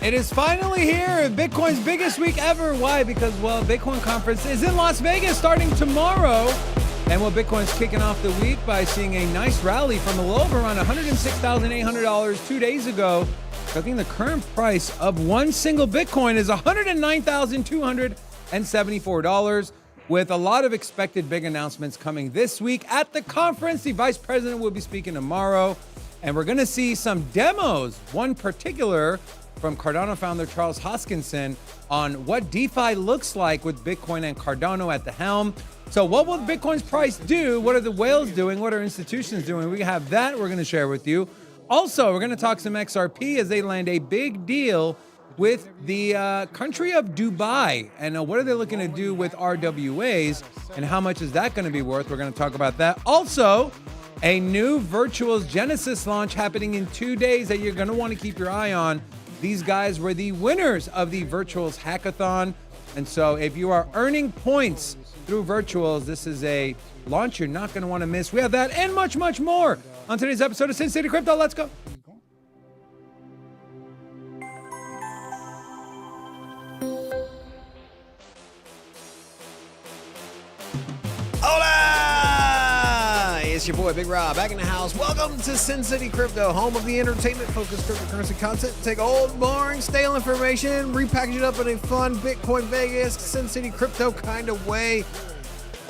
It is finally here. Bitcoin's biggest week ever. Why? Because, well, Bitcoin Conference is in Las Vegas starting tomorrow. And, well, Bitcoin's kicking off the week by seeing a nice rally from the low of around $106,800 2 days ago. I think the current price of one single Bitcoin is $109,274, with a lot of expected big announcements coming this week at the conference. The vice president will be speaking tomorrow, and we're going to see some demos, one particular from Cardano founder Charles Hoskinson, on what DeFi looks like with Bitcoin and Cardano at the helm. So what will Bitcoin's price do? What are the whales doing? What are institutions doing? We have that we're going to share with you. Also, we're going to talk some XRP as they land a big deal with the country of Dubai. And what are they looking to do with RWAs, and how much is that going to be worth? We're going to talk about that. Also, a new Virtuals Genesis launch happening in 2 days that you're going to want to keep your eye on. These guys were the winners of the Virtuals Hackathon. And so if you are earning points through Virtuals, this is a launch you're not going to want to miss. We have that and much, much more on today's episode of SINCITY Crypto. Let's go. It's your boy, Big Rob, back in the house. Welcome to SINCITY Crypto, home of the entertainment-focused cryptocurrency content. Take old, boring, stale information, repackage it up in a fun Bitcoin Vegas, SINCITY Crypto kind of way.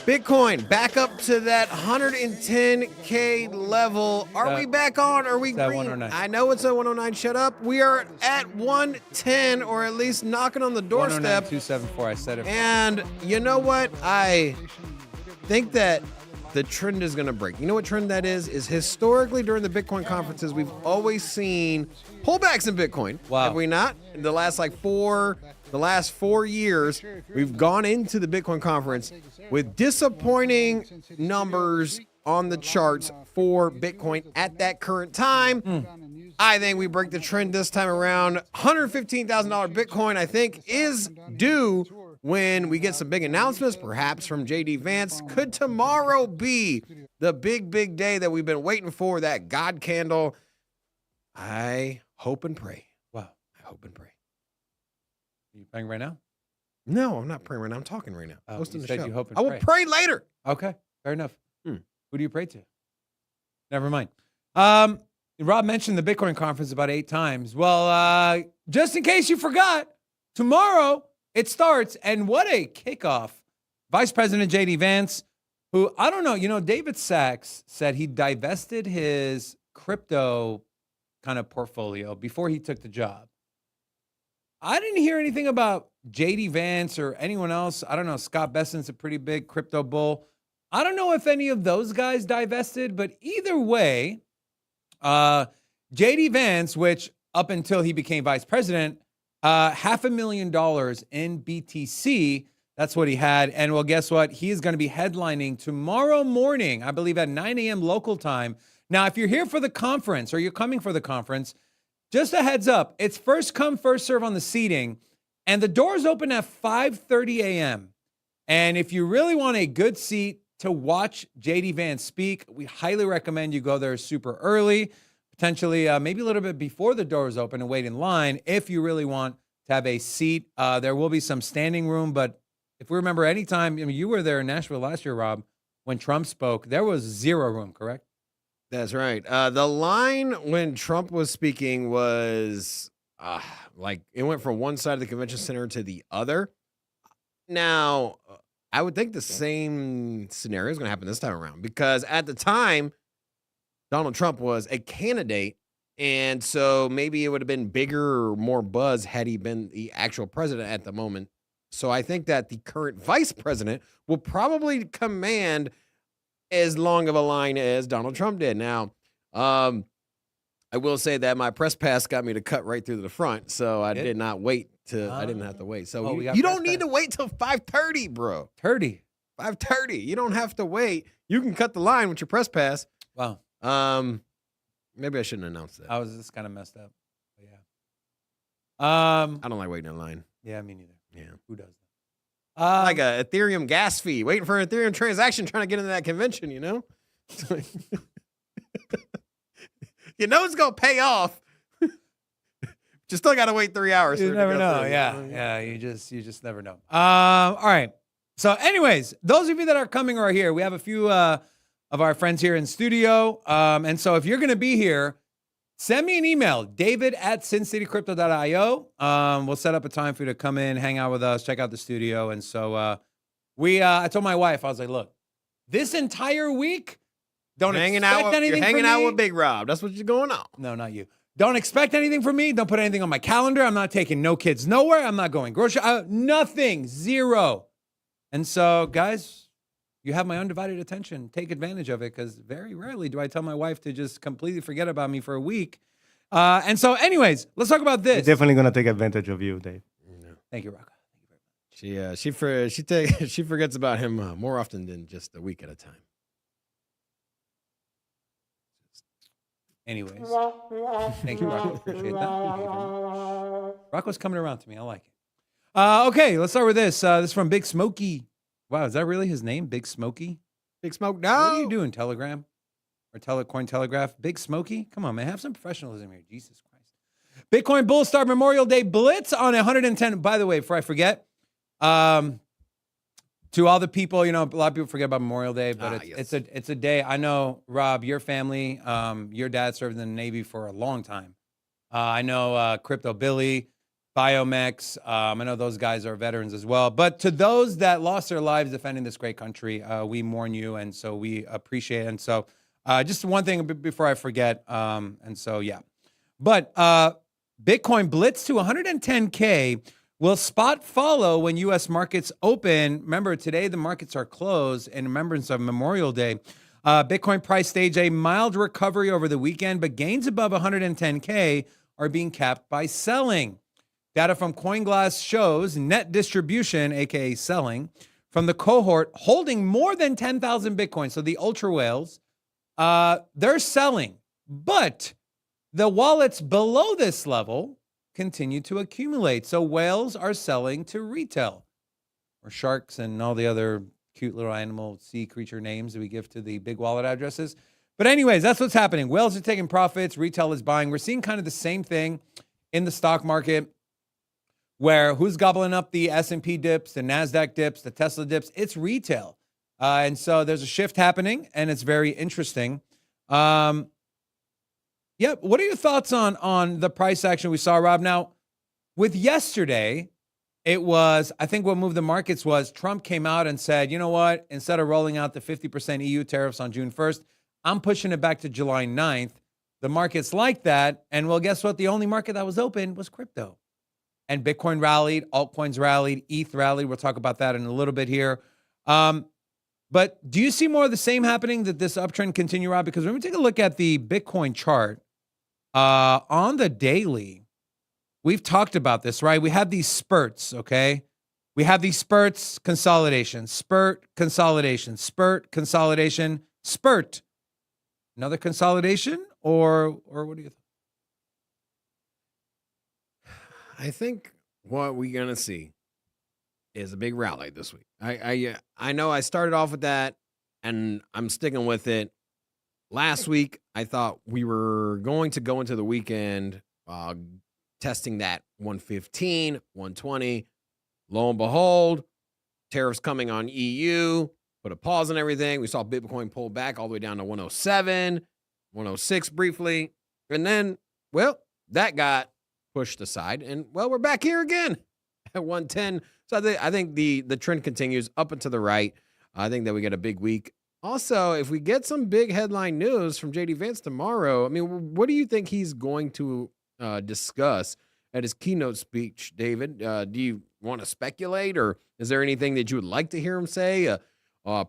Bitcoin, back up to that 110K level. Are we back on? Are we green? 109. I know it's at 109. Shut up. We are at 110, or at least knocking on the doorstep. 109,274, I said it. And you know what? I think that the trend is going to break. You know what trend that is? Is historically during the Bitcoin conferences, we've always seen pullbacks in Bitcoin. Wow. Have we not? In the last last 4 years, we've gone into the Bitcoin conference with disappointing numbers on the charts for Bitcoin at that current time. I think we break the trend this time around. $115,000 Bitcoin, I think, is due when we get some big announcements, perhaps from JD Vance. Could tomorrow be the big, big day that we've been waiting for, that God candle? I hope and pray. Wow. I hope and pray. Are you praying right now? No, I'm not praying right now. I'm talking right now. Hosting you the said show. you hope and I will pray later. Okay, fair enough. Who do you pray to? Never mind. Rob mentioned the Bitcoin conference about 8 times. Well, just in case you forgot, tomorrow it starts, and what a kickoff. Vice President JD Vance, who, I don't know, David Sachs said he divested his crypto kind of portfolio before he took the job. I didn't hear anything about JD Vance or anyone else. I don't know. Scott Bessent's a pretty big crypto bull. I don't know if any of those guys divested, but either way, JD Vance, which up until he became vice president, $500,000 in BTC. That's what he had. And well, guess what? He is going to be headlining tomorrow morning, I believe at 9 a.m. local time. Now, if you're here for the conference or you're coming for the conference, just a heads up, it's first come, first serve on the seating, and the doors open at 5:30 a.m. And if you really want a good seat to watch JD Vance speak, we highly recommend you go there super early, potentially maybe a little bit before the doors open and wait in line if you really want to have a seat. There will be some standing room, but if we remember any time, you were there in Nashville last year, Rob, when Trump spoke, there was 0 room, correct? That's right. The line when Trump was speaking was like it went from one side of the convention center to the other. Now, I would think the same scenario is going to happen this time around, because at the time, Donald Trump was a candidate, and so maybe it would have been bigger or more buzz had he been the actual president at the moment. So I think that the current vice president will probably command as long of a line as Donald Trump did. Now, I will say that my press pass got me to cut right through to the front, so I did not wait to. I didn't have to wait. So you don't need to wait till 5:30, bro. 5:30. You don't have to wait. You can cut the line with your press pass. Wow. Maybe I shouldn't announce that. I was just kind of messed up. But yeah. I don't like waiting in line. Yeah, me neither. Yeah. Who does that? Like a Ethereum gas fee, waiting for an Ethereum transaction, trying to get into that convention, you know? You know it's going to pay off Just still got to wait 3 hours. You for it to never go know. through. Yeah. You just never know. All right. So, anyways, those of you that are coming or are here, we have a few of our friends here in studio. And so, if you're going to be here, send me an email, david@sincitycrypto.io. We'll set up a time for you to come in, hang out with us, check out the studio. And so, I told my wife, I was like, look, this entire week, don't expect anything You're hanging from out me. with Big Rob. That's what you're going on. No, not you. Don't expect anything from me. Don't put anything on my calendar. I'm not taking no kids nowhere. I'm not going grocery. Nothing. Zero. And so, guys, you have my undivided attention. Take advantage of it, because very rarely do I tell my wife to just completely forget about me for a week. And so, anyways, let's talk about this. We're definitely gonna take advantage of you, Dave. Thank you, Rocco. She forgets about him more often than just a week at a time. Anyways, thank you, Rocco. Appreciate that. Rocco's coming around to me. I like it. Okay, let's start with this. This is from Big Smokey. Wow, is that really his name? Big Smokey? Big Smoke, no. What are you doing, Telegram? Or Telegraph? Big Smokey? Come on, man. Have some professionalism here. Jesus Christ. Bitcoin Bull Star Memorial Day Blitz on 110. By the way, before I forget, to all the people, a lot of people forget about Memorial Day, but it's a day. I know, Rob, your family, your dad served in the Navy for a long time. I know Crypto Billy, Biomex. I know those guys are veterans as well. But to those that lost their lives defending this great country, we mourn you, and so we appreciate it. And so just one thing before I forget. And so, yeah. But Bitcoin Blitz to 110K. Will spot follow when U.S. markets open? Remember, today the markets are closed in remembrance of Memorial Day. Bitcoin price staged a mild recovery over the weekend, but gains above 110K are being capped by selling. Data from CoinGlass shows net distribution, aka selling, from the cohort holding more than 10,000 Bitcoin. So the ultra whales, they're selling, but the wallets below this level continue to accumulate. So whales are selling to retail, or sharks and all the other cute little animal sea creature names that we give to the big wallet addresses. But anyways, that's what's happening. Whales are taking profits. Retail is buying. We're seeing kind of the same thing in the stock market, where who's gobbling up the S&P dips, the NASDAQ dips, the Tesla dips? It's retail. And so there's a shift happening, and it's very interesting. Yeah, what are your thoughts on the price action we saw, Rob? Now, with yesterday, it was, I think what moved the markets was Trump came out and said, you know what, instead of rolling out the 50% EU tariffs on June 1st, I'm pushing it back to July 9th. The markets like that. And well, guess what? The only market that was open was crypto. And Bitcoin rallied, altcoins rallied, ETH rallied. We'll talk about that in a little bit here. But do you see more of the same happening, that this uptrend continue, Rob? Because when we take a look at the Bitcoin chart, on the daily, we've talked about this, right? We have these spurts, okay? We have these spurts, consolidation, spurt, consolidation, spurt, consolidation, spurt. Another consolidation, or what do you think? I think what we're gonna see is a big rally this week. I know I started off with that, and I'm sticking with it. Last week, I thought we were going to go into the weekend testing that 115, 120. Lo and behold, tariffs coming on EU, put a pause on everything. We saw Bitcoin pull back all the way down to 107, 106 briefly. And then, well, that got pushed aside. And, well, we're back here again at 110. So I think the trend continues up and to the right. I think that we get a big week. Also, if we get some big headline news from JD Vance tomorrow, I mean, what do you think he's going to discuss at his keynote speech, David? Do you want to speculate, or is there anything that you would like to hear him say?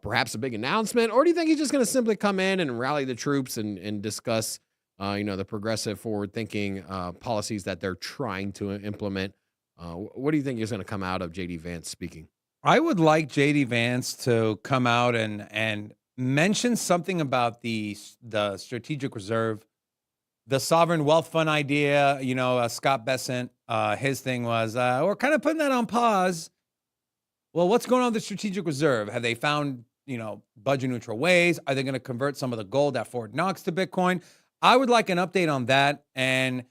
Perhaps a big announcement, or do you think he's just going to simply come in and rally the troops and discuss, the progressive, forward-thinking policies that they're trying to implement? What do you think is going to come out of JD Vance speaking? I would like JD Vance to come out and mention something about the strategic reserve, the sovereign wealth fund idea. Scott Bessent, his thing was, we're kind of putting that on pause. Well, what's going on with the strategic reserve? Have they found, budget neutral ways? Are they going to convert some of the gold at Fort Knox to Bitcoin? I would like an update on that, and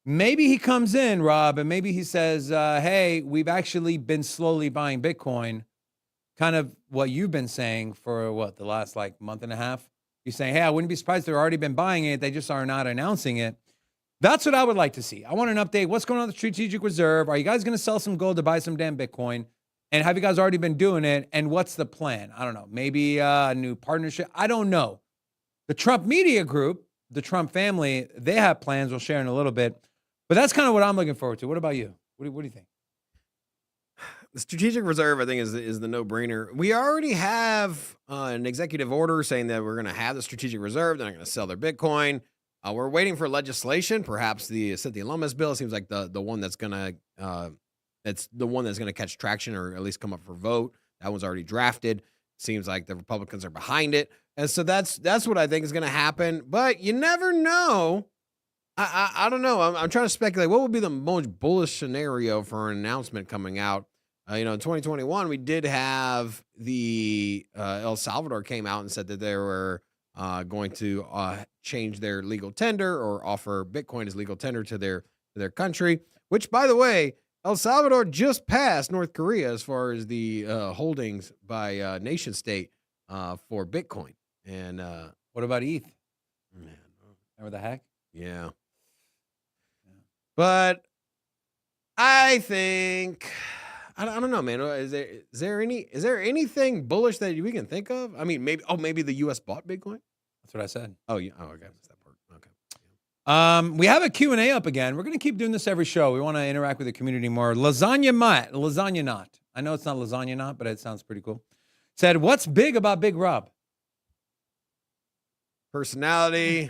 maybe he comes in, Rob, and maybe he says, hey, we've actually been slowly buying Bitcoin. Kind of what you've been saying for the last month and a half. You're saying, hey, I wouldn't be surprised if they've already been buying it. They just are not announcing it. That's what I would like to see. I want an update. What's going on with the strategic reserve? Are you guys going to sell some gold to buy some damn Bitcoin? And have you guys already been doing it? And what's the plan? I don't know. Maybe a new partnership. I don't know. The Trump media group, the Trump family, they have plans. We'll share in a little bit. But that's kind of what I'm looking forward to. What about you? What do you think? The strategic reserve, I think, is the no-brainer. We already have an executive order saying that we're going to have the strategic reserve. They're not going to sell their Bitcoin. We're waiting for legislation. Perhaps the Cynthia Lummis bill seems like the one that's going to it's the one that's going to catch traction or at least come up for vote. That one's already drafted. Seems like the Republicans are behind it, and so that's what I think is going to happen. But you never know. I don't know. I'm trying to speculate. What would be the most bullish scenario for an announcement coming out? In 2021, we did have the El Salvador came out and said that they were going to change their legal tender or offer Bitcoin as legal tender to their country, which, by the way, El Salvador just passed North Korea as far as the holdings by nation state for Bitcoin. And what about ETH? Man, Remember the hack? yeah. But I think I don't know, man. Is there anything bullish that we can think of? I mean, maybe the U.S. bought Bitcoin. That's what I said. Oh yeah. Oh, okay. That's that part. Okay. We have a Q&A up again. We're going to keep doing this every show. We want to interact with the community more. Lasagna Not. I know it's not Lasagna Not, but it sounds pretty cool. Said, what's big about Big Rob? Personality.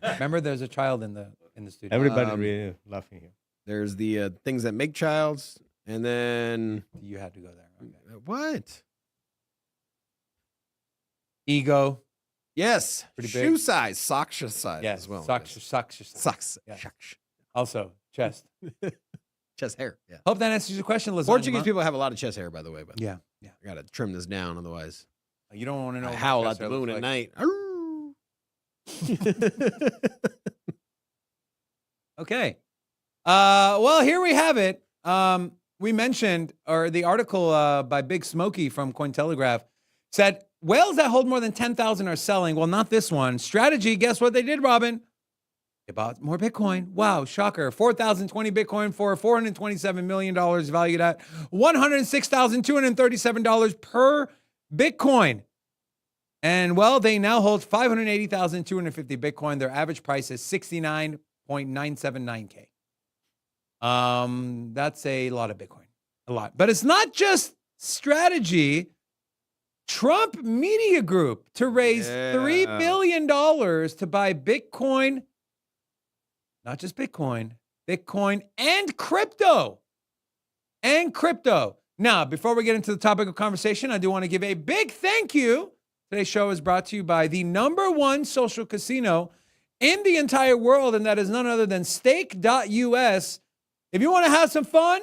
Remember, there's a child in the studio. Everybody really laughing here. There's the things that make childs, and then You had to go there. Okay. what? Ego. Yes, Pretty shoe big. size, socks size Yes. as well. Socks. Yeah. Socks. Also, chest. Chest hair. Yeah. Hope that answers your question, Lasagna. Portuguese people have a lot of chest hair, by the way. But Yeah. I gotta trim this down, otherwise You don't want to know. I what howl chest at the hair moon looks at like. night. Arrgh. Okay. Well, here we have it. We mentioned, or the article by Big Smokey from Cointelegraph said, whales that hold more than 10,000 are selling. Well, not this one. Strategy, guess what they did, Robin? They bought more Bitcoin. Wow, shocker. 4,020 Bitcoin for $427 million valued at $106,237 per Bitcoin. And, well, they now hold 580,250 Bitcoin. Their average price is 69.979K. That's a lot of Bitcoin. A lot. But it's not just strategy. Trump Media Group to raise $3 billion to buy Bitcoin. Not just Bitcoin and crypto. Now, before we get into the topic of conversation, I do want to give a big thank you. Today's show is brought to you by the #1 social casino in the entire world, and that is none other than stake.us. If you want to have some fun,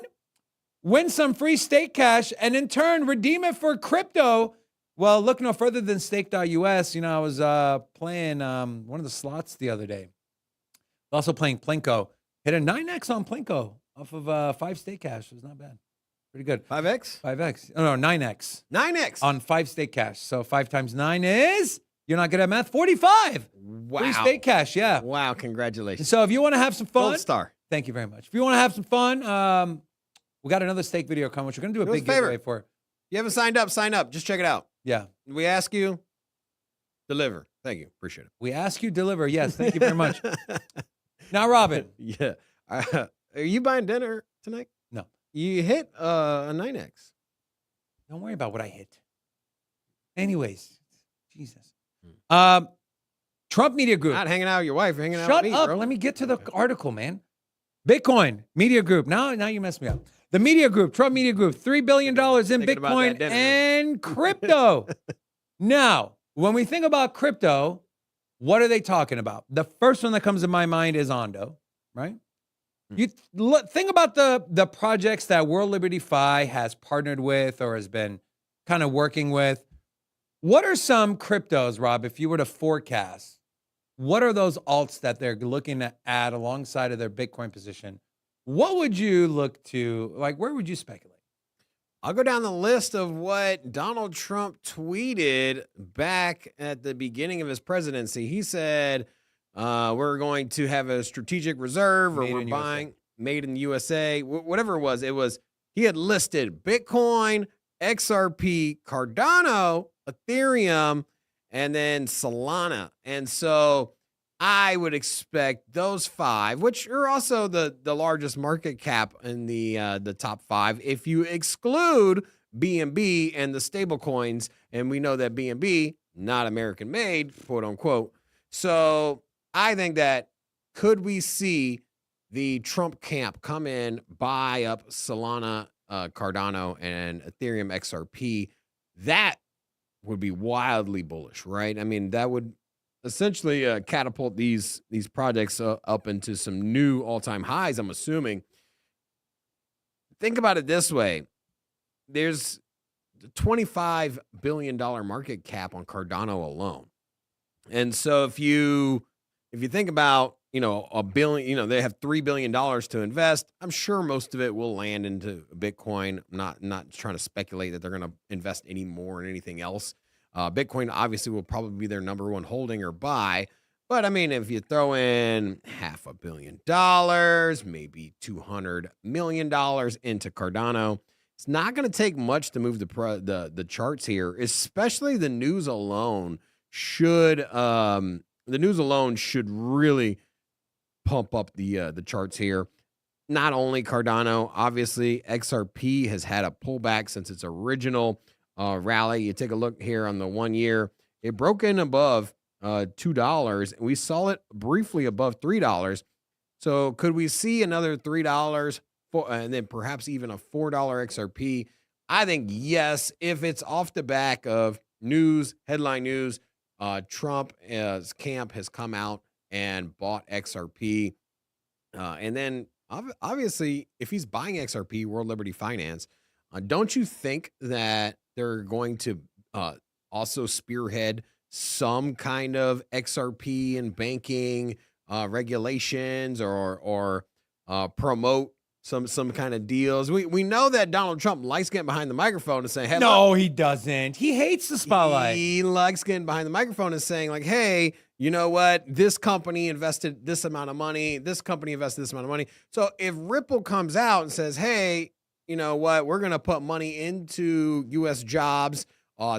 win some free stake cash, and in turn, redeem it for crypto, well, look no further than stake.us. I was playing one of the slots the other day. Also playing Plinko. Hit a 9x on Plinko off of 5 stake cash. It was not bad. Pretty good. 5x? 5x. Oh, no, 9x. 9x. On 5 stake cash. So 5 times 9 is, you're not good at math, 45. Wow. Free stake cash, yeah. Wow, congratulations. So if you want to have some fun. Gold star. Thank you very much. If you want to have some fun, we got another stake video coming, which we're going to do a big giveaway for. If you haven't signed up, sign up. Just check it out. Yeah. We ask you, deliver. Thank you. Appreciate it. We ask you, deliver. Yes, thank you very much. Now, Robin. Yeah. Are you buying dinner tonight? No. You hit a 9x. Don't worry about what I hit. Anyways, Jesus. Trump Media Group. Not hanging out with your wife. You're hanging out Shut with me, up. bro. Let me get to the article, man. Bitcoin Media Group. Now you messed me up. The Media Group, Trump Media Group, $3 billion in Thinking about Bitcoin that dinner. and crypto. Now, when we think about crypto, what are they talking about? The first one that comes to my mind is Ondo, right? You think about the projects that World Liberty Fi has partnered with or has been kind of working with. What are some cryptos, Rob, if you were to forecast what are those alts that they're looking to add alongside of their Bitcoin position? What would you look to, like, where would you speculate? I'll go down the list of what Donald Trump tweeted back at the beginning of his presidency. He said, we're going to have a strategic reserve, or Made we're in buying made in the USA, whatever it was. He had listed Bitcoin, XRP, Cardano, Ethereum, and then Solana. And so I would expect those 5, which are also the largest market cap in the top 5, if you exclude BNB and the stable coins. And we know that BNB, not American made, quote unquote. So I think that could we see the Trump camp come in, buy up Solana, Cardano, and Ethereum XRP? That would be wildly bullish, right? I mean, that would essentially catapult these projects up into some new all-time highs, I'm assuming. Think about it this way. There's a $25 billion market cap on Cardano alone. And so if you think about, $1 billion, they have $3 billion to invest. I'm sure most of it will land into Bitcoin. I'm not trying to speculate that they're going to invest any more in anything else. Bitcoin obviously will probably be their number one holding or buy. But I mean, if you throw in $500 million, maybe $200 million into Cardano, it's not going to take much to move the charts here. Especially the news alone should really pump up the charts here. Not only Cardano, obviously XRP has had a pullback since its original rally. You take a look here on the 1 year, it broke in above $2, and we saw it briefly above $3. So could we see another $3 and then perhaps even a $4 XRP? I think yes, if it's off the back of headline news. Trump's camp has come out and bought XRP, and then obviously if he's buying XRP, World Liberty Finance, don't you think that they're going to also spearhead some kind of XRP and banking regulations or promote some kind of deals? We know that Donald Trump likes getting behind the microphone and saying, hey, No, look, he doesn't. He hates the spotlight. he likes getting behind the microphone and saying, like, hey, you know what? This company invested this amount of money. This company invested this amount of money. So if Ripple comes out and says, hey, you know what? We're going to put money into U.S. jobs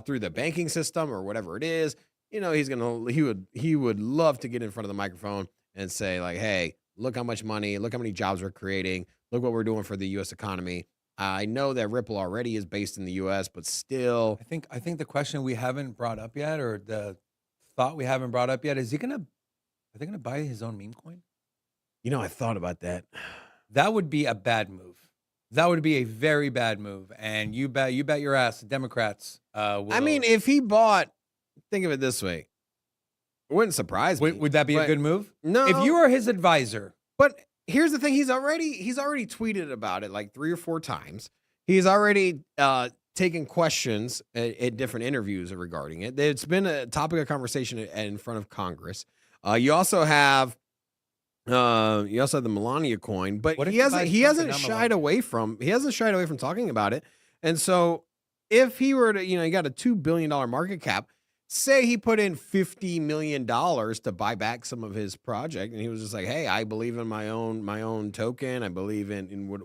through the banking system or whatever it is. He would love to get in front of the microphone and say, like, hey, look how much money, look how many jobs we're creating. Look what we're doing for the U.S. economy. I know that Ripple already is based in the U.S., but still, I think the question we haven't brought up yet, or the thought we haven't brought up yet, are they gonna buy his own meme coin? I thought about that. That would be a bad move. That would be a very bad move. And you bet your ass, the Democrats will. I mean, if he bought, think of it this way, it wouldn't surprise me. Would that be a good move? No. If you were his advisor. But here's the thing: he's already tweeted about it like 3 or 4 times. He's already taken questions at different interviews regarding it. It's been a topic of conversation in front of Congress. You also have the Melania coin, but he hasn't shied away from talking about it. And so if he were to, he got a $2 billion market cap. Say he put in $50 million to buy back some of his project, and he was just like, hey, I believe in my own token. I believe in what,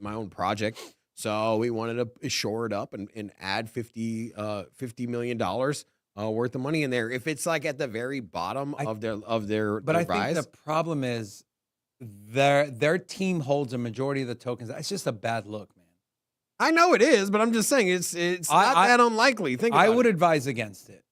my own project. So we wanted to shore it up and add $50 million worth of money in there. If it's like at the very bottom of their But I rise. think the problem is their team holds a majority of the tokens. That's just a bad look, man. I know it is, but I'm just saying it's not that unlikely. I would advise against it.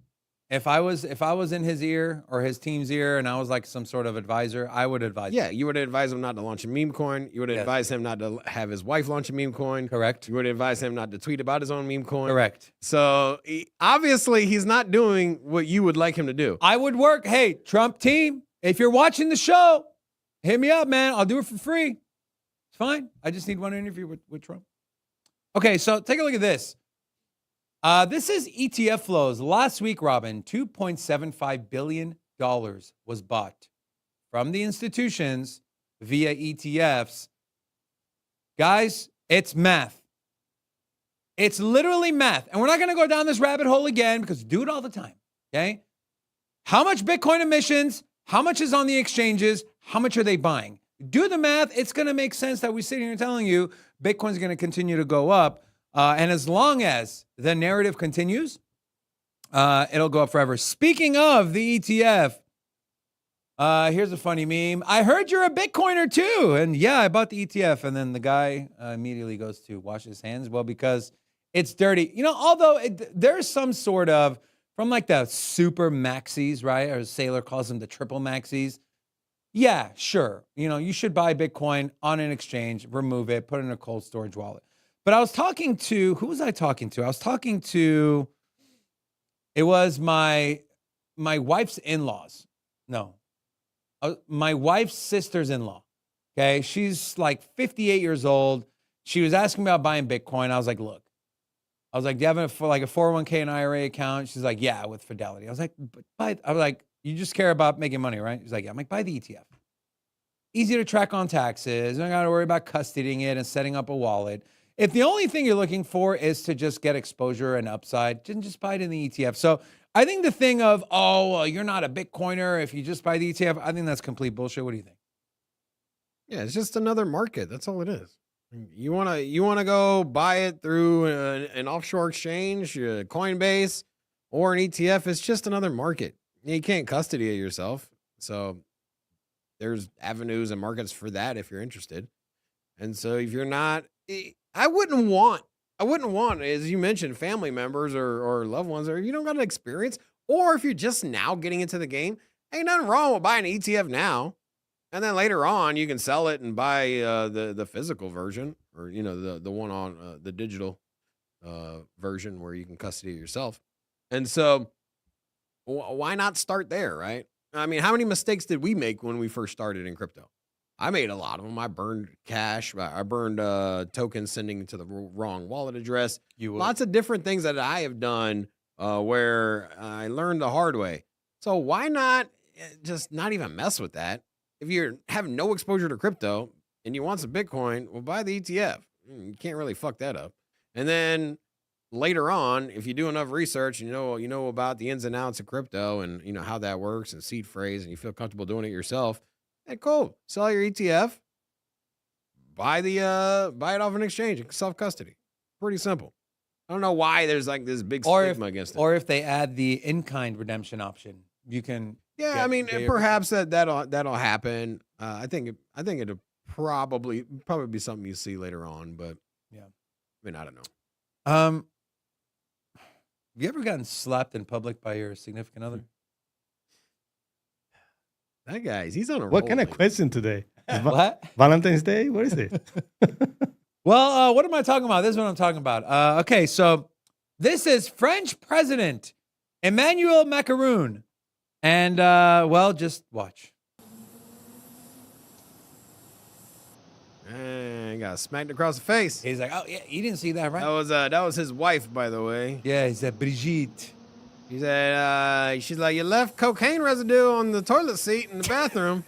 If I was in his ear or his team's ear and I was like some sort of advisor, I would advise. Yeah, you would advise him not to launch a meme coin. You would advise him not to have his wife launch a meme coin. Correct. You would advise him not to tweet about his own meme coin. Correct. So obviously he's not doing what you would like him to do. I would work. Hey, Trump team, if you're watching the show, hit me up, man. I'll do it for free. It's fine. I just need one interview with Trump. Okay, so take a look at this. This is ETF flows. Last week, Robin, $2.75 billion was bought from the institutions via ETFs. Guys, it's math. It's literally math. And we're not going to go down this rabbit hole again because we do it all the time, okay? How much Bitcoin emissions? How much is on the exchanges? How much are they buying? Do the math. It's going to make sense that we're sitting here telling you Bitcoin's going to continue to go up. And as long as the narrative continues, it'll go up forever. Speaking of the ETF, here's a funny meme. I heard you're a Bitcoiner too. And yeah, I bought the ETF. And then the guy immediately goes to wash his hands. Well, because it's dirty. You know, although there's some sort of, from like the super maxis, right? Or Sailor calls them the triple maxis. Yeah, sure. You know, you should buy Bitcoin on an exchange, remove it, put it in a cold storage wallet. But I was talking to, who was I talking to? I was talking to, it was my wife's in-laws. No, my wife's sister's in-law. Okay, she's like 58 years old. She was asking me about buying Bitcoin. I was like, look, do you have a 401k and IRA account? She's like, yeah, with Fidelity. I was like, I was like, you just care about making money, right? She's like, yeah. I'm like, buy the ETF. Easy to track on taxes. You don't got to worry about custodying it and setting up a wallet. If the only thing you're looking for is to just get exposure and upside, then just buy it in the ETF. So I think the thing of, oh, well, you're not a Bitcoiner if you just buy the ETF, I think that's complete bullshit. What do you think? Yeah, it's just another market. That's all it is. You wanna go buy it through an offshore exchange, Coinbase, or an ETF. It's just another market. You can't custody it yourself. So there's avenues and markets for that if you're interested. And so if you're not, I wouldn't want, as you mentioned, family members or loved ones, or if you don't got an experience, or if you're just now getting into the game, ain't nothing wrong with buying an ETF now. And then later on, you can sell it and buy the physical version, or the one on the digital version where you can custody it yourself. And so, why not start there, right? I mean, how many mistakes did we make when we first started in crypto? I made a lot of them. I burned cash. I burned tokens sending to the wrong wallet address. Lots of different things that I have done where I learned the hard way. So why not just not even mess with that? If you have no exposure to crypto and you want some Bitcoin, well, buy the ETF. You can't really fuck that up. And then later on, if you do enough research, you know about the ins and outs of crypto and how that works and seed phrase, and you feel comfortable doing it yourself, hey, cool. Sell your ETF, buy it off an exchange, self-custody. Pretty simple. I don't know why there's like this big stigma against it. Or if they add the in-kind redemption option, you can. Yeah, I mean, perhaps that'll happen. I think it'll probably be something you see later on, but yeah, I mean, I don't know. Have you ever gotten slapped in public by your significant other? That guy, he's on a roll. What kind of question today? What? Valentine's Day? What is it? Well, what am I talking about? This is what I'm talking about. Okay, so this is French President Emmanuel Macron. And, well, just watch. And got smacked across the face. He's like, oh, yeah, you didn't see that, right? That was his wife, by the way. Yeah, he said, Brigitte. He said, she's like, you left cocaine residue on the toilet seat in the bathroom.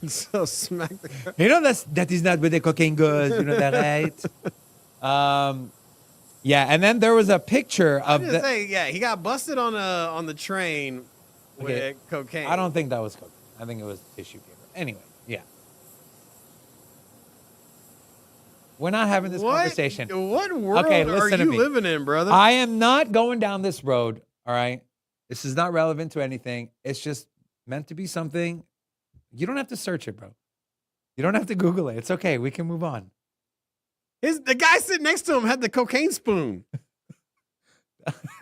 So smacked the You know, that is not where the cocaine goes. You know that, right? Yeah, and then there was a picture of he got busted on the train with cocaine. I don't think that was cocaine. I think it was tissue paper. Anyway, yeah. We're not having this conversation. What world are you living in, brother? I am not going down this road, all right? This is not relevant to anything. It's just meant to be something. You don't have to search it, bro. You don't have to Google it. It's okay. We can move on. The guy sitting next to him had the cocaine spoon.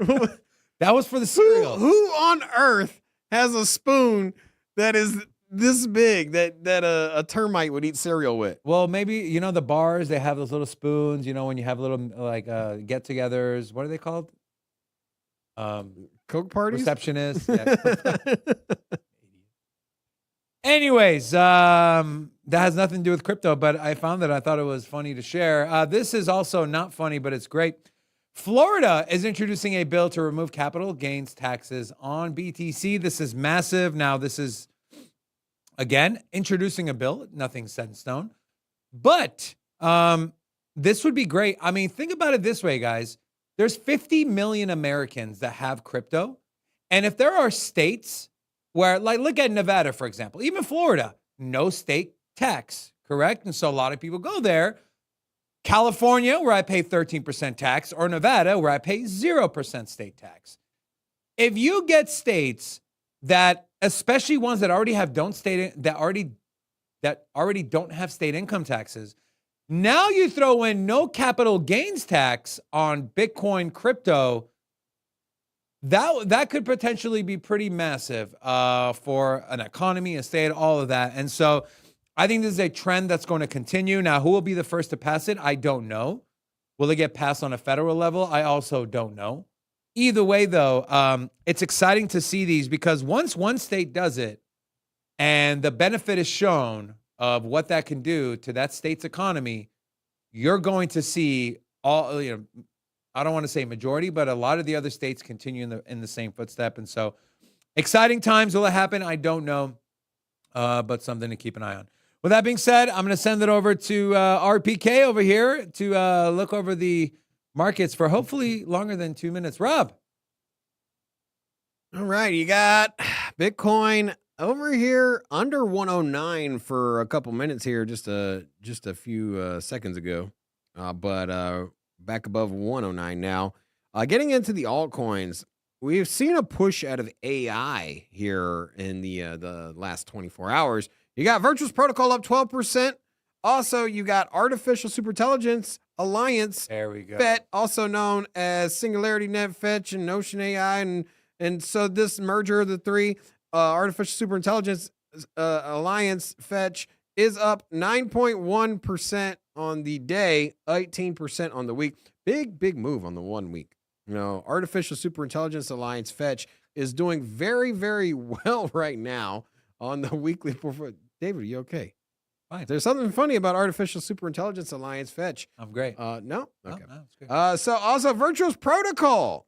That was for the cereal. Who on earth has a spoon that is this big that a termite would eat cereal with? Well, maybe, the bars, they have those little spoons, when you have little, get-togethers. What are they called? Coke parties? Receptionists. Yeah. Anyways, that has nothing to do with crypto, but I found that I thought it was funny to share. This is also not funny, but it's great. Florida is introducing a bill to remove capital gains taxes on BTC. This is massive. Now, this is, again, introducing a bill. Nothing's set in stone. But this would be great. I mean, think about it this way, guys. There's 50 million Americans that have crypto. And if there are states where, like, look at Nevada, for example, even Florida, no state tax, correct? And so a lot of people go there. California, where I pay 13% tax, or Nevada, where I pay 0% state tax. If you get states that, especially ones that already don't have state income taxes, now you throw in no capital gains tax on Bitcoin crypto, that could potentially be pretty massive for an economy, a state, all of that. And so I think this is a trend that's going to continue. Now, who will be the first to pass it? I don't know. Will it get passed on a federal level? I also don't know. Either way, though, it's exciting to see these because once one state does it and the benefit is shown of what that can do to that state's economy, you're going to see all, I don't want to say majority, but a lot of the other states continue in the same footstep. And so exciting times. Will it happen? I don't know, but something to keep an eye on. With that being said, I'm going to send it over to RPK over here to look over the markets for hopefully longer than 2 minutes. Rob. All right, you got Bitcoin over here under 109 for a couple minutes here, just a few seconds ago, but back above 109 now. Getting into the altcoins, we've seen a push out of AI here in the last 24 hours. You got Virtuous Protocol up 12%. Also, you got Artificial Superintelligence Alliance, There we go. FET, also known as Singularity Net, Fetch, and Notion AI, and so this merger of the three, Artificial Superintelligence Alliance, Fetch, is up 9.1% on the day, 18% on the week. Big move on the 1 week. Artificial Superintelligence Alliance, Fetch, is doing very, very well right now on the weekly portfolio. David, are you okay? Fine. There's something funny about Artificial Superintelligence Alliance, Fetch. I'm great. No? No, Okay. it's good. So also Virtuous Protocol.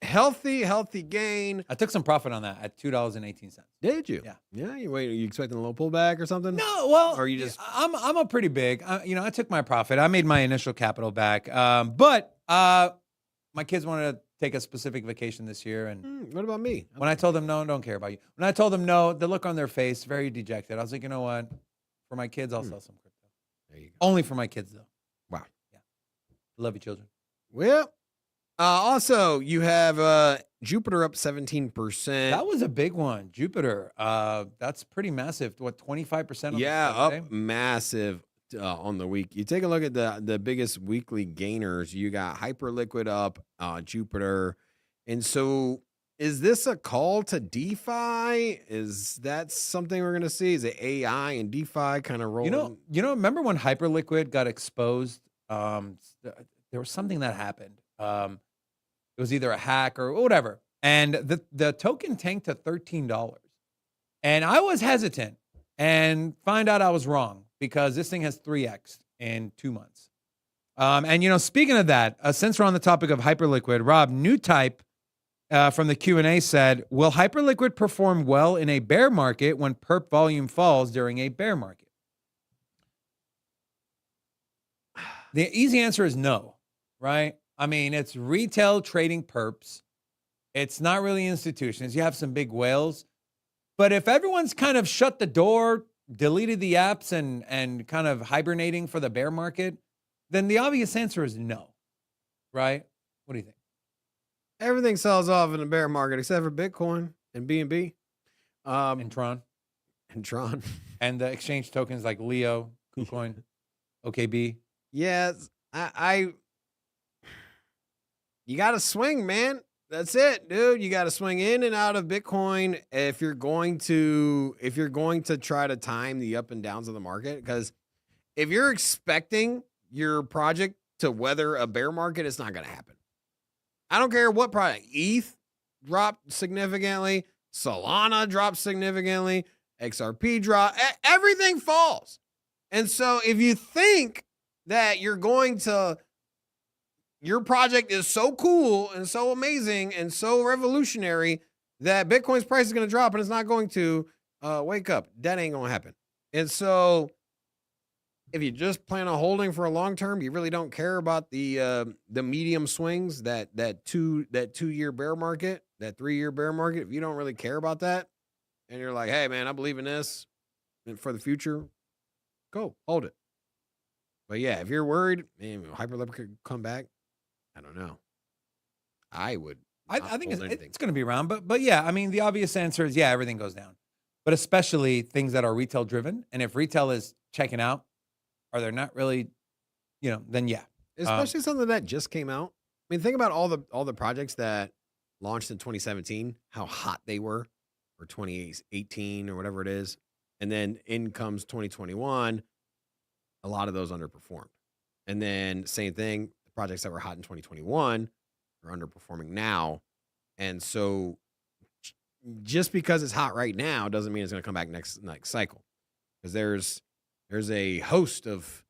Healthy gain. I took some profit on that at $2.18. Did you? Yeah. Yeah. Are you expecting a little pullback or something? No, well, Or you just I'm a pretty big. I took my profit. I made my initial capital back. But my kids wanted to take a specific vacation this year, and what about me? when I told them no, don't care about you. When I told them no, the look on their face, very dejected. I was like, you know what? For my kids, I'll sell some crypto. There you go. Only for my kids, though. Wow. Yeah. Love you, children. Well, also you have Jupiter up 17%. That was a big one. Jupiter. That's pretty massive. What, 25%? Yeah, up massive on the week. You take a look at the biggest weekly gainers. You got Hyperliquid up, Jupiter. And so is this a call to DeFi? Is that something we're going to see? Is it AI and DeFi kind of rolling? Remember when Hyperliquid got exposed? There was something that happened. It was either a hack or whatever. And the token tanked to $13. And I was hesitant and find out I was wrong because this thing has 3x in 2 months. And speaking of that, since we're on the topic of Hyperliquid, Rob, new type from the Q&A said, will Hyperliquid perform well in a bear market when perp volume falls during a bear market? The easy answer is no, right? I mean, it's retail trading perps. It's not really institutions. You have some big whales. But if everyone's kind of shut the door, deleted the apps, and kind of hibernating for the bear market, then the obvious answer is no, right? What do you think? Everything sells off in the bear market except for Bitcoin and BNB. And Tron. And Tron. And the exchange tokens like Leo, KuCoin, OKB. Yes, you got to swing, man. That's it, dude. You got to swing in and out of Bitcoin if you're going to try to time the up and downs of the market. Because if you're expecting your project to weather a bear market, it's not going to happen. I don't care what product. ETH dropped significantly. Solana dropped significantly. XRP dropped. Everything falls. And so if you think that you're going to your project is so cool and so amazing and so revolutionary that Bitcoin's price is going to drop and it's not going to wake up. That ain't going to happen. And so if you just plan on holding for a long term, you really don't care about the medium swings, that 2 year bear market, that 3 year bear market. If you don't really care about that and you're like, hey man, I believe in this and for the future, go hold it. But yeah, if you're worried, man, Hyperledger could come back. I don't know. I would. I think it's going to be around, but yeah, I mean, the obvious answer is yeah, everything goes down, but especially things that are retail driven. And if retail is checking out, or they're not really, then yeah. Especially something that just came out. I mean, think about all the projects that launched in 2017, how hot they were, or 2018 or whatever it is, and then in comes 2021. A lot of those underperformed, and then same thing. The projects that were hot in 2021 are underperforming now, and so just because it's hot right now doesn't mean it's going to come back next cycle, because there's a host of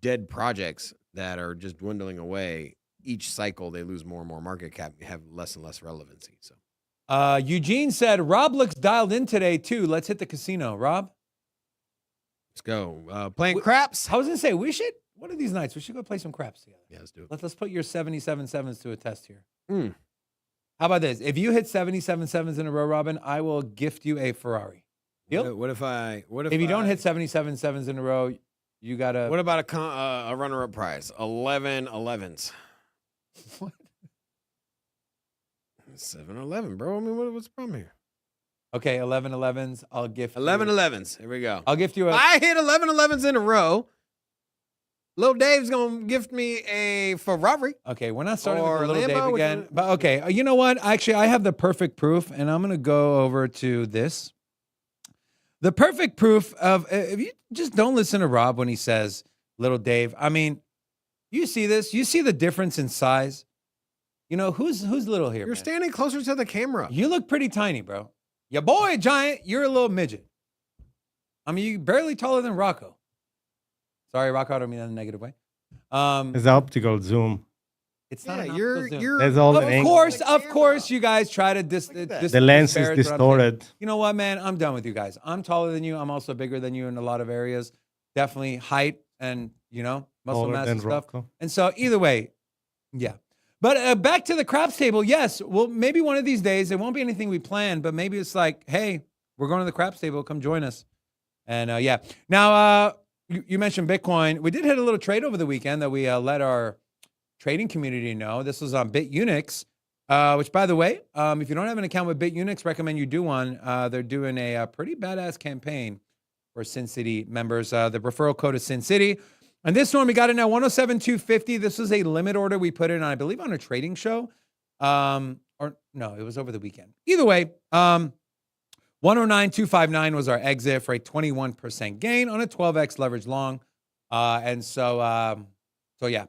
dead projects that are just dwindling away. Each cycle, they lose more and more market cap, have less and less relevancy. So, Eugene said, Rob looks dialed in today too. Let's hit the casino. Rob, let's go. Playing craps. I was going to say, one of these nights, we should go play some craps together. Yeah, let's do it. Let's put your 77 sevens to a test here. Mm. How about this? If you hit 77 sevens in a row, Robin, I will gift you a Ferrari. Deal? What if you don't hit 77 sevens in a row, you gotta. What about a runner-up prize? 11 11s. What? 7-11, bro. I mean, what's the problem here? Okay, 11 11s. I'll gift 11 11s. Here we go. I'll gift you If I hit 11 11s in a row, Lil Dave's gonna gift me a Ferrari. Okay, we're not starting Or with the Little Lambo, Dave again. But okay, you know what? Actually, I have the perfect proof, and I'm gonna go over to this. The perfect proof of, if you just don't listen to Rob when he says Little Dave. I mean, you see this? You see the difference in size? Who's little here? You're man? standing closer to the camera. You look pretty tiny, bro. Your boy, giant. You're a little midget. I mean, you're barely taller than Rocco. Sorry, Rocco. I don't mean that in a negative way. It's optical zoom. It's not. Yeah, an you're. optical zoom. That's all the Of angles. course, you guys try to The lens is distorted. You know what, man? I'm done with you guys. I'm taller than you. I'm also bigger than you in a lot of areas. Definitely height and, muscle Taller mass than and stuff. Rocco. And so either way, yeah. But back to the craps table. Yes, well, maybe one of these days, it won't be anything we plan, but maybe it's like, hey, we're going to the craps table. Come join us. And yeah. Now, you mentioned Bitcoin. We did hit a little trade over the weekend that we let our trading community know. This was on Bitunix, which, by the way, if you don't have an account with Bitunix, recommend you do one. They're doing a pretty badass campaign for SINCITY members. The referral code is SINCITY. And this one, we got in at 107,250. This was a limit order we put in, I believe, on a trading show. Or no, it was over the weekend. Either way, 109,259 was our exit for a 21% gain on a 12x leverage long. And so yeah,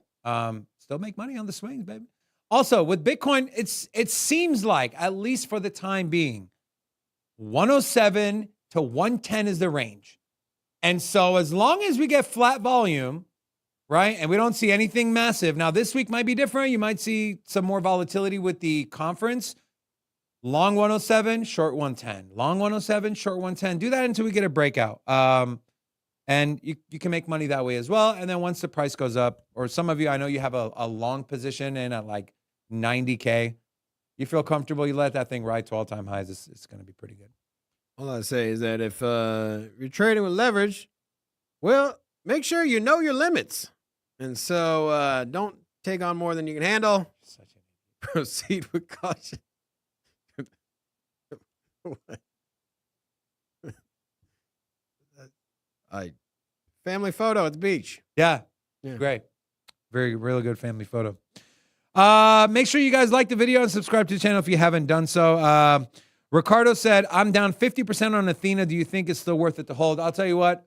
still make money on the swings, baby. Also, with Bitcoin, it seems like, at least for the time being, 107 to 110 is the range. And so as long as we get flat volume, right, and we don't see anything massive. Now, this week might be different. You might see some more volatility with the conference. Long 107, short 110. Long 107, short 110. Do that until we get a breakout. And you can make money that way as well. And then once the price goes up, or some of you, I know you have a long position in at like 90K. You feel comfortable, you let that thing ride to all-time highs. It's going to be pretty good. All I say is that if you're trading with leverage, well, make sure you know your limits. And so don't take on more than you can handle. Proceed with caution. Family photo at the beach. Yeah. Great. Really good family photo. Make sure you guys like the video and subscribe to the channel if you haven't done so. Ricardo said, I'm down 50% on Athena. Do you think it's still worth it to hold? I'll tell you what,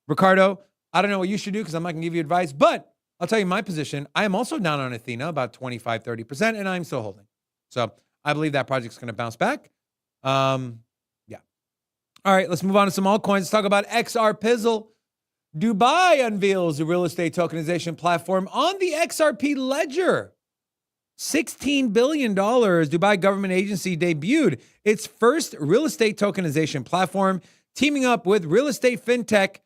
Ricardo, I don't know what you should do because I'm not going to give you advice, but I'll tell you my position. I am also down on Athena, about 25, 30%, and I'm still holding. So I believe that project's going to bounce back. Yeah. All right, let's move on to some altcoins. Let's talk about XR Pizzle. Dubai unveils a real estate tokenization platform on the XRP ledger. $16 billion. Dubai government agency debuted its first real estate tokenization platform, teaming up with real estate fintech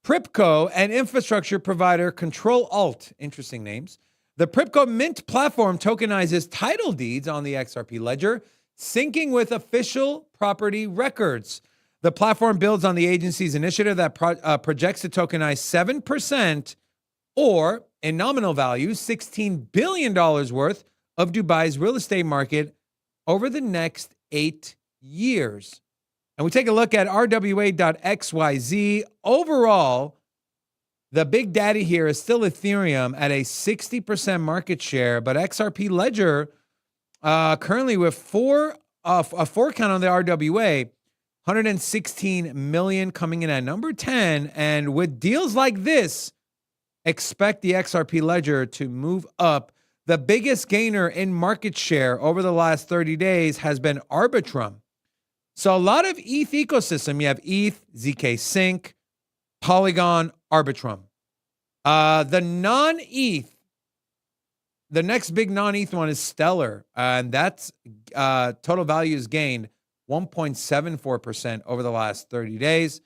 Pripco and infrastructure provider Control Alt. Interesting names. The Pripco Mint platform tokenizes title deeds on the XRP ledger, syncing with official property records. The platform builds on the agency's initiative that projects to tokenize 7% or, in nominal value, $16 billion worth of Dubai's real estate market over the next 8 years. And we take a look at rwa.xyz. Overall, the big daddy here is still Ethereum at a 60% market share, but XRP Ledger currently with a 4 count on the RWA, 116 million coming in at number 10. And with deals like this, expect the XRP Ledger to move up. The biggest gainer in market share over the last 30 days has been Arbitrum. So a lot of ETH ecosystem. You have ETH, ZK Sync, Polygon, Arbitrum. The non-ETH, the next big non-ETH one is Stellar, and that's total value is gained 1.74% over the last 30 days.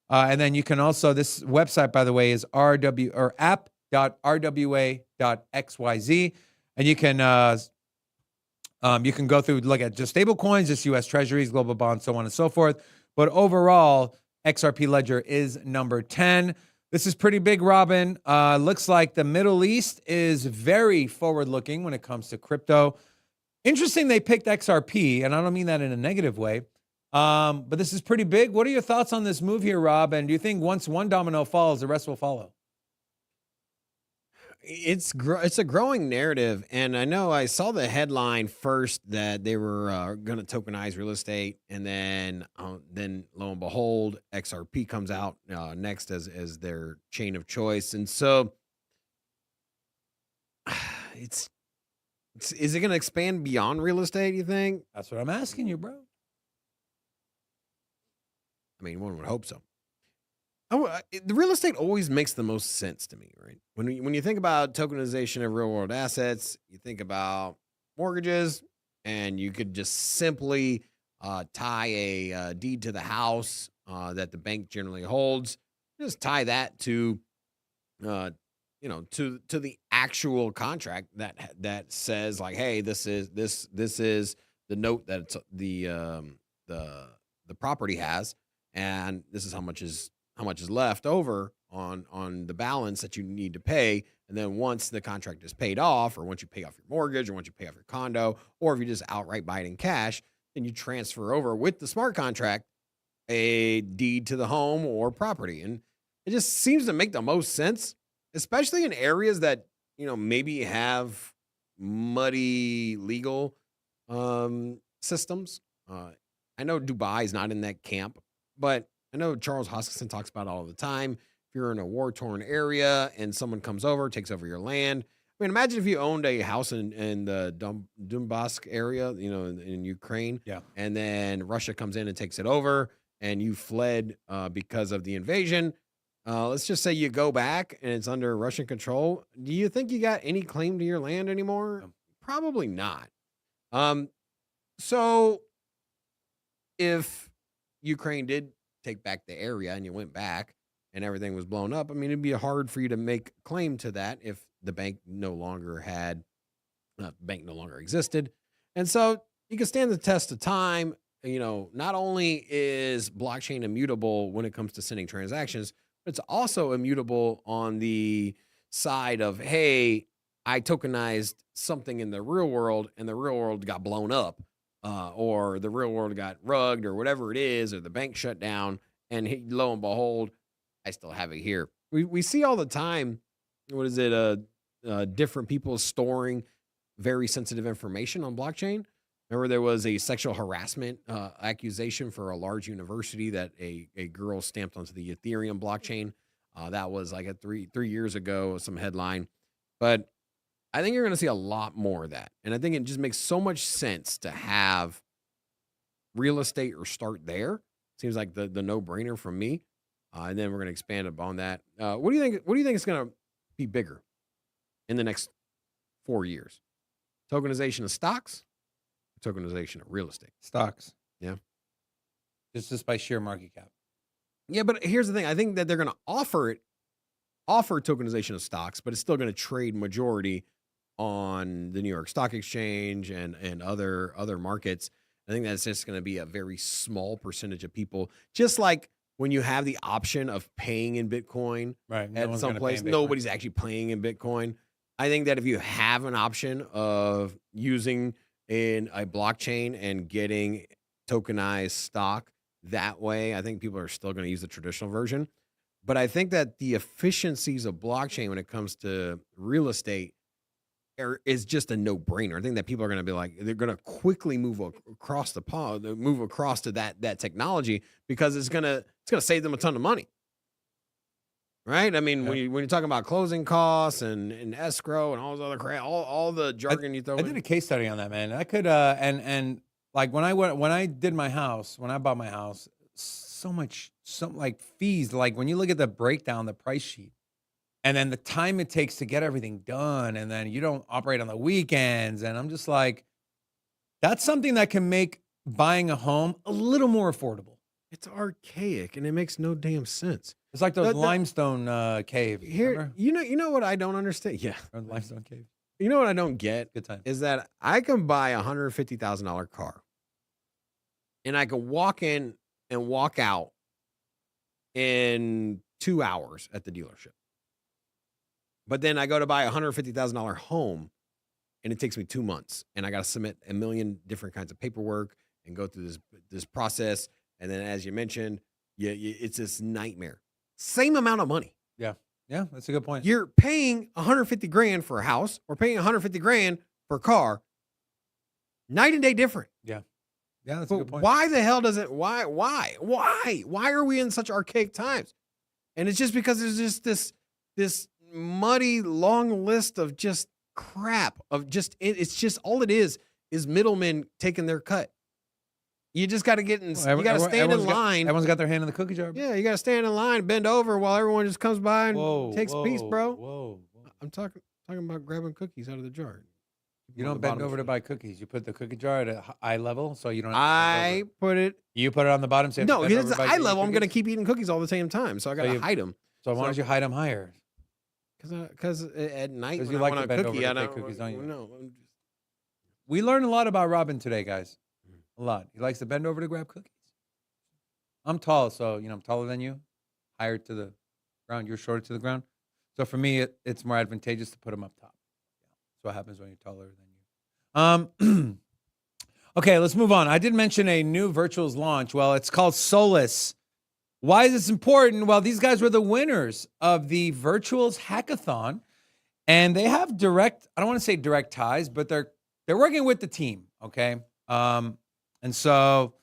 And then you can also, this website, by the way, is app.rwa.xyz, and you can go through, look at just stable coins, just U.S. Treasuries, global bonds, so on and so forth. But overall, XRP Ledger is number 10. This is pretty big, Robin. Looks like the Middle East is very forward-looking when it comes to crypto. Interesting they picked XRP, and I don't mean that in a negative way. But this is pretty big. What are your thoughts on this move here, Rob? And do you think once one domino falls, the rest will follow? It's a growing narrative, and I know I saw the headline first that they were going to tokenize real estate, and then lo and behold, XRP comes out next as their chain of choice, and so is it going to expand beyond real estate? You think? That's what I'm asking you, bro. I mean, one would hope so. The real estate always makes the most sense to me, right? When you think about tokenization of real world assets, you think about mortgages, and you could just simply tie a deed to the house that the bank generally holds. Just tie that to, to the actual contract that says like, hey, this is the note that it's the property has, and this is how much is left over on the balance that you need to pay. And then once the contract is paid off, or once you pay off your mortgage, or once you pay off your condo, or if you just outright buy it in cash, then you transfer over with the smart contract a deed to the home or property. And it just seems to make the most sense, especially in areas that, maybe have muddy legal systems. I know Dubai is not in that camp, but I know Charles Hoskinson talks about it all the time. If you're in a war-torn area and someone comes over, takes over your land. I mean, imagine if you owned a house in the Donbass area, in Ukraine. Yeah. And then Russia comes in and takes it over, and you fled because of the invasion. Let's just say you go back and it's under Russian control. Do you think you got any claim to your land anymore? No. Probably not. So if Ukraine did take back the area and you went back and everything was blown up, I mean, it'd be hard for you to make claim to that if the bank no longer existed. And so you can stand the test of time. Not only is blockchain immutable when it comes to sending transactions, but it's also immutable on the side of, hey, I tokenized something in the real world and the real world got blown up. Or the real world got rugged, or whatever it is, or the bank shut down, and lo and behold, I still have it here. We see all the time, different people storing very sensitive information on blockchain. Remember, there was a sexual harassment accusation for a large university that a girl stamped onto the Ethereum blockchain. That was like a three years ago, some headline. But I think you're going to see a lot more of that. And I think it just makes so much sense to have real estate or start there. Seems like the no-brainer from me. and then we're going to expand upon that. What do you think? What do you think is going to be bigger in the next 4 years? Tokenization of stocks, tokenization of real estate. Stocks. Yeah. Just by sheer market cap. Yeah, but here's the thing. I think that they're going to offer tokenization of stocks, but it's still going to trade majority on the New York Stock Exchange and other markets. I think that's just going to be a very small percentage of people. Just like when you have the option of paying in Bitcoin Right. at some place, nobody's actually paying in Bitcoin. I think that if you have an option of using in a blockchain and getting tokenized stock that way, I think people are still going to use the traditional version. But I think that the efficiencies of blockchain when it comes to real estate is just a no-brainer. I think that people are going to be like, they're going to quickly move across to that technology because it's going to save them a ton of money. Right? I mean, when you're talking about closing costs and escrow and all those other crap, all the jargon you throw in. I did a case study on that, man. I could and like when I bought my house, some like fees. Like when you look at the breakdown, the price sheet, and then the time it takes to get everything done, and then you don't operate on the weekends, and I'm just like, that's something that can make buying a home a little more affordable. It's archaic and it makes no damn sense. It's like those limestone caves. Here, you know what I don't understand? Yeah. Limestone caves. You know what I don't get? Good time. Is that I can buy a $150,000 car and I can walk in and walk out in 2 hours at the dealership. But then I go to buy a $150,000 home and it takes me 2 months and I got to submit a million different kinds of paperwork and go through this process. And then, as you mentioned, it's this nightmare. Same amount of money. Yeah, that's a good point. You're paying $150,000 for a house or paying $150,000 for a car. Night and day different. Yeah, that's a good point. Why the hell does it? Why are we in such archaic times? And it's just because there's just this muddy long list of just crap of just it's just all it is middlemen taking their cut. You just got to get in. You got to stand in line. Everyone's got their hand in the cookie jar. Yeah, you got to stand in line, bend over while everyone just comes by and takes a piece, bro. Whoa. I'm talking about grabbing cookies out of the jar. You don't bend over to buy cookies. You put the cookie jar at eye level, so you don't. You put it on the bottom. So no, because it's eye level. I'm going to keep eating cookies all the same time, so I got to hide them. So why don't you hide them higher? Because at night when you I like want to a bend cookie, over I to don't. take cookies, don't you? No. We learned a lot about Robin today, guys. A lot. He likes to bend over to grab cookies. I'm tall, so I'm taller than you, higher to the ground. You're shorter to the ground. So for me, it's more advantageous to put them up top. That's what happens when you're taller than you. Okay, let's move on. I did mention a new virtuals launch. Well, it's called Solus. Why is this important? Well, these guys were the winners of the Virtuals Hackathon, and they have I don't want to say direct ties, but they're working with the team, okay? And so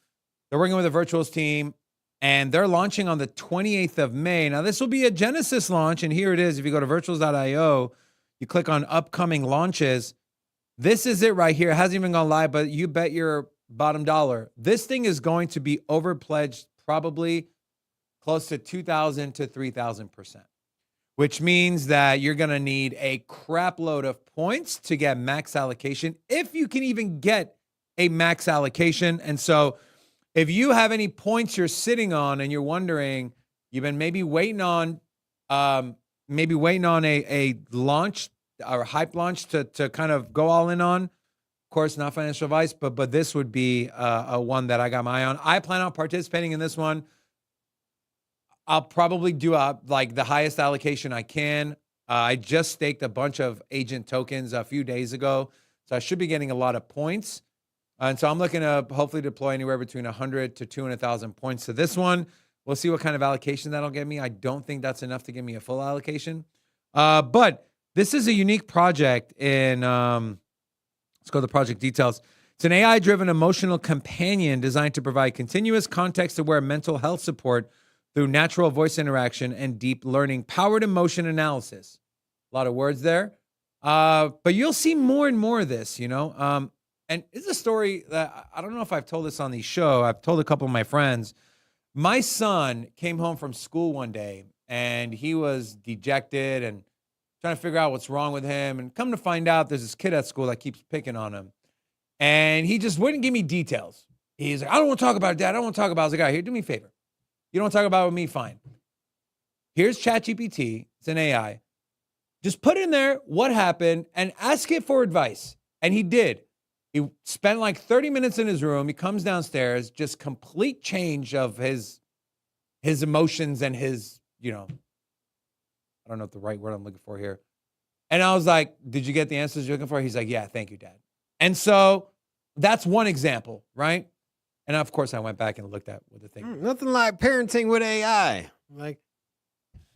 they're working with the Virtuals team, and they're launching on the 28th of May. Now, this will be a Genesis launch, and here it is. If you go to virtuals.io, you click on upcoming launches. This is it right here. It hasn't even gone live, but you bet your bottom dollar. This thing is going to be overpledged probably close to 2,000 to 3,000%, which means that you're going to need a crap load of points to get max allocation, if you can even get a max allocation. And so if you have any points you're sitting on and you're wondering, you've been maybe waiting on a launch or hype launch to kind of go all in on. Of course, not financial advice, but this would be a one that I got my eye on. I plan on participating in this one. I'll probably do like the highest allocation I can. I just staked a bunch of agent tokens a few days ago, so I should be getting a lot of points. And so I'm looking to hopefully deploy anywhere between 100 to 200,000 points to this one. We'll see what kind of allocation that'll get me. I don't think that's enough to give me a full allocation. But this is a unique project in, let's go to the project details. It's an AI-driven emotional companion designed to provide continuous context-aware mental health support through natural voice interaction and deep learning, powered emotion analysis. A lot of words there. But you'll see more and more of this, And it's a story that I don't know if I've told this on the show. I've told a couple of my friends. My son came home from school one day and he was dejected and trying to figure out what's wrong with him. And come to find out, there's this kid at school that keeps picking on him. And he just wouldn't give me details. He's like, I don't want to talk about it, Dad. I don't want to talk about it. I was like, all right, here, do me a favor. You don't want to talk about it with me? Fine. Here's ChatGPT. It's an AI. Just put in there what happened and ask it for advice. And he did. He spent like 30 minutes in his room. He comes downstairs, just complete change of his emotions and his, I don't know what the right word I'm looking for here. And I was like, did you get the answers you're looking for? He's like, yeah, thank you, Dad. And so that's one example, right? And of course, I went back and looked at what the thing. Nothing like parenting with AI. Like,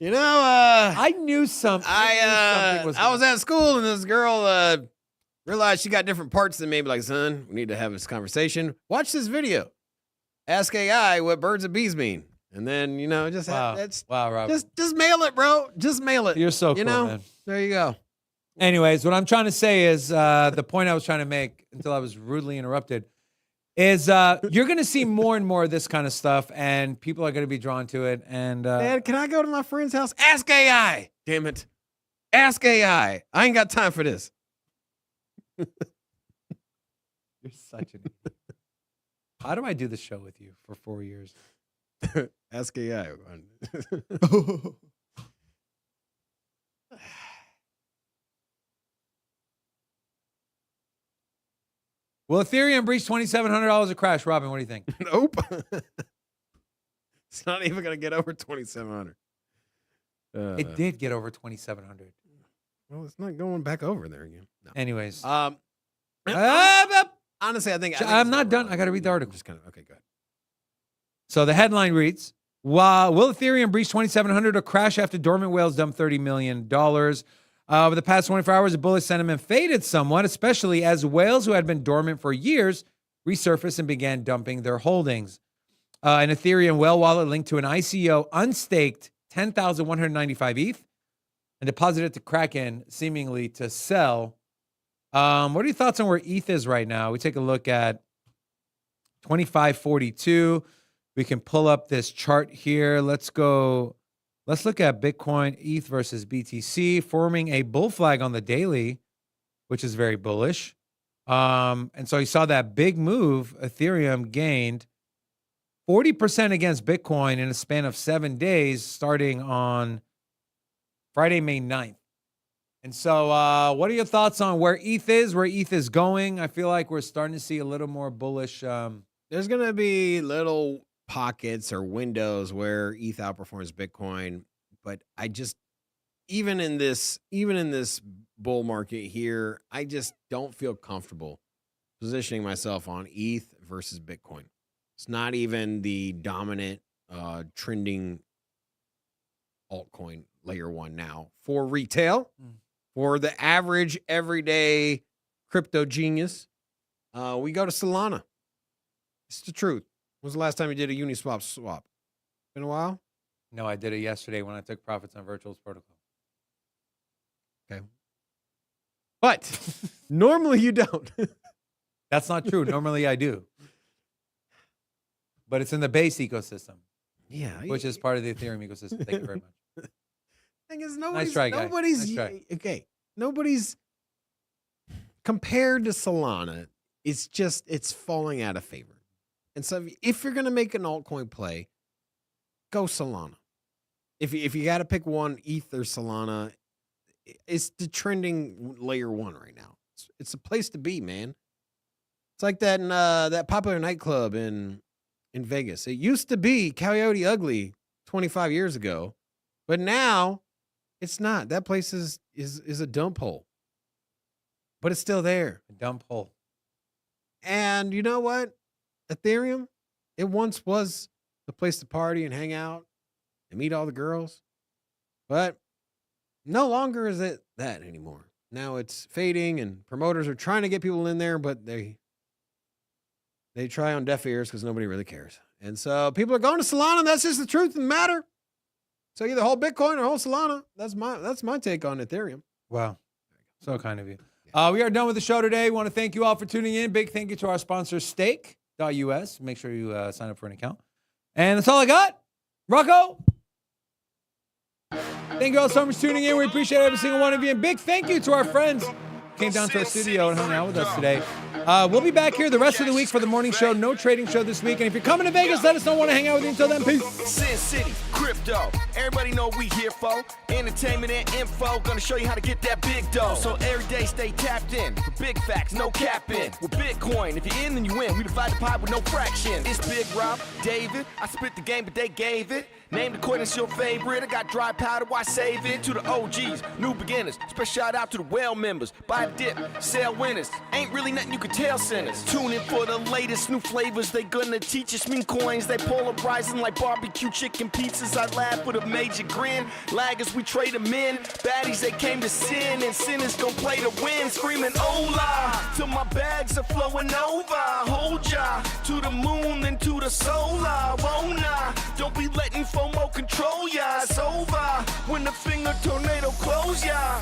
I knew something. I was at school and this girl realized she got different parts than me. Like, son, we need to have this conversation. Watch this video. Ask AI what birds and bees mean. And then, just wow, Rob. Just mail it, bro. Just mail it. You're so cool, man. There you go. Anyways, what I'm trying to say is the point I was trying to make until I was rudely interrupted is you're going to see more and more of this kind of stuff, and people are going to be drawn to it. And Dad, can I go to my friend's house? Ask AI. Damn it. Ask AI. I ain't got time for this. You're such an idiot. How do I do the show with you for 4 years? Ask AI. Will Ethereum breach $2,700 a crash? Robin, what do you think? Nope. It's not even going to get over 2,700. It did get over 2,700. Well, it's not going back over there again. No. Anyways. Honestly, I think I'm not done. I got to read the article. Just kind of, okay, go ahead. So the headline reads, will Ethereum breach 2,700 or crash after dormant whales dump $30 million? Over the past 24 hours, the bullish sentiment faded somewhat, especially as whales who had been dormant for years resurfaced and began dumping their holdings. An Ethereum whale wallet linked to an ICO unstaked 10,195 ETH and deposited to Kraken, seemingly to sell. What are your thoughts on where ETH is right now? We take a look at 2542. We can pull up this chart here. Let's look at Bitcoin, ETH versus BTC, forming a bull flag on the daily, which is very bullish. And so you saw that big move. Ethereum gained 40% against Bitcoin in a span of 7 days, starting on Friday, May 9th. And so what are your thoughts on where ETH is going? I feel like we're starting to see a little more bullish. There's going to be little pockets or windows where ETH outperforms Bitcoin, but I just even in this bull market here, I just don't feel comfortable positioning myself on ETH versus Bitcoin. It's not even the dominant trending altcoin layer one now for retail, for the average everyday crypto genius. We go to Solana. It's the truth. When's the last time you did a Uniswap swap? Been a while? No, I did it yesterday when I took profits on Virtual's protocol. Okay. But normally you don't. That's not true. Normally I do. But it's in the base ecosystem. Yeah. Which is part of the Ethereum ecosystem. Thank you very much. Thing is, nice try, guy. Nobody's nice try. Okay. Nobody's compared to Solana. It's falling out of favor. And so if you're going to make an altcoin play, go Solana. If you got to pick one, ETH or Solana, it's the trending layer one right now. It's a place to be, man. It's like that popular nightclub in Vegas. It used to be Coyote Ugly 25 years ago, but now it's not. That place is a dump hole. But it's still there. A dump hole. And you know what? Ethereum, it once was the place to party and hang out and meet all the girls, but no longer is it that anymore. Now it's fading and promoters are trying to get people in there, but they try on deaf ears because nobody really cares. And so people are going to Solana. That's just the truth of the matter. So either hold Bitcoin or hold Solana. That's my take on Ethereum. Wow. So kind of you. We are done with the show today. We want to thank you all for tuning in. Big thank you to our sponsor, Stake.us. Make sure you sign up for an account. And that's all I got. Rocco. Thank you all so much for tuning in. We appreciate every single one of you. And big thank you to our friends who came down to our studio and hung out with us today. We'll be back here the rest of the week for the morning show. No trading show this week. And if you're coming to Vegas, let us know. Want to hang out with you. Until then, peace. SINCITY, crypto. Everybody know what we here for. Entertainment and info. Gonna show you how to get that big dough. So every day stay tapped in. For big facts, no capping. With Bitcoin, if you're in, then you win. We divide the pie with no fraction. It's Big Rob, David. I split the game, but they gave it. Name the coin that's your favorite. I got dry powder, why save it? To the OGs, new beginners. Special shout out to the well members. Buy a dip, sell winners. Ain't really nothing you can tell sinners. Tune in for the latest new flavors. They gonna teach us mean coins. They polarizing like barbecue chicken pizzas. I laugh with a major grin. Laggers, we trade them in. Baddies, they came to sin. And sinners gon' play to win. Screaming hola till my bags are flowing over. Hold ya to the moon and to the solar. Won't I? Don't be letting FOMO control ya. It's over when the finger tornado close ya.